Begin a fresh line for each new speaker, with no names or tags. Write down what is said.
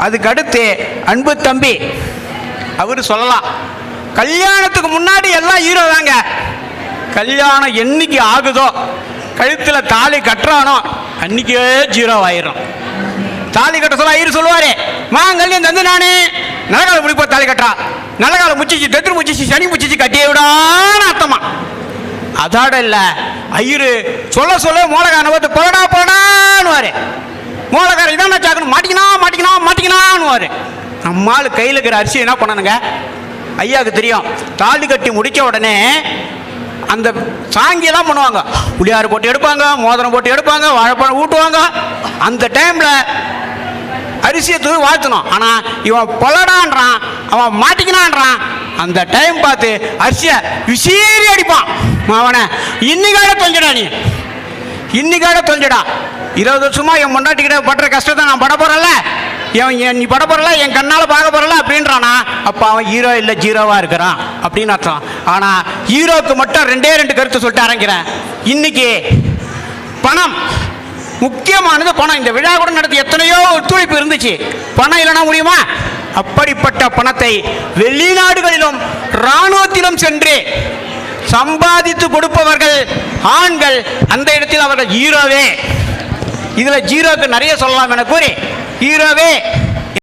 அதுக்கு அடுத்து அன்பு தம்பி அவரு சொல்லலாம், கல்யாணத்துக்கு முன்னாடி எல்லாம் ஹீரோ தாங்க. கல்யாணம் என்னைக்கு ஆகுதோ, கழுத்தில் தாலி கட்டுறானோ அன்னைக்கே ஜீரோ ஆயிரும். தாலி கட்ட சொல்ல ஐயர் சொல்லுவாரு, கல்யாணம் தந்து நானே நல்ல காலம் முடிப்போ தாலி கட்டுறா, நல்ல காலம் முச்சிச்சு, தெத்து முச்சிச்சு, சனி முச்சிச்சு, கட்டிய விடான்னு அர்த்தமா. அதோட இல்ல, ஐயரு சொல்ல சொல்ல மோளகாரனை பார்த்து போடா போடான்னு மோளகாரன் இதான் சாக்கணும், மாட்டிக்கணான்னு நம்மால் கையில் இருக்கிற அரிசி என்ன பண்ணணுங்க, ஐயாவுக்கு தெரியும். தாலி கட்டி முடிக்க உடனே அந்த சாங்கியெல்லாம் பண்ணுவாங்க, புளியாறு போட்டு எடுப்பாங்க, மோதிரம் போட்டு எடுப்பாங்க, வாழைப்பழம் ஊட்டுவாங்க. அந்த டைம்ல அரிசியை தூவி வாழ்த்தணும். ஆனா இவன் பொலடான்றான், அவன் மாட்டிக்கினான்றான். அந்த டைம் பார்த்து அரிசியை விசீறி அடிப்பான். அவனை இன்னைக்காக தொலைஞ்சடா, இன்னைக்காக தொலைஞ்சடா. 20 வருஷமா என் முன்னாட்டிக்கிட்ட படுற கஷ்டத்தை நான் பட போறல, நீ பட போறல, என் கண்ணால பார்க்க போறல அப்படின்றானா, அப்ப அவன் ஹீரோ இல்ல ஜீரோவா இருக்கிறான் அப்படின்னு அர்த்தம். ஆனா ஹீரோக்கு மட்டும் 2 கருத்து சொல்லிட்டு அரங்கிறேன். இன்னைக்கு பணம் முக்கியமானது. பணம் இந்த விழா கூட நடத்தி எத்தனையோ ஒத்துழைப்பு இருந்துச்சு, பணம் இல்லைனா முடியுமா? அப்படிப்பட்ட பணத்தை வெளிநாடுகளிலும் இராணுவத்திலும் சென்று சம்பாதித்து கொடுப்பவர்கள் ஆண்கள். அந்த இடத்தில் அவர்கள் ஹீரோவே. இதுல ஜீரோக்கு நிறைய சொல்லலாம் என கூறி ஹீரோவே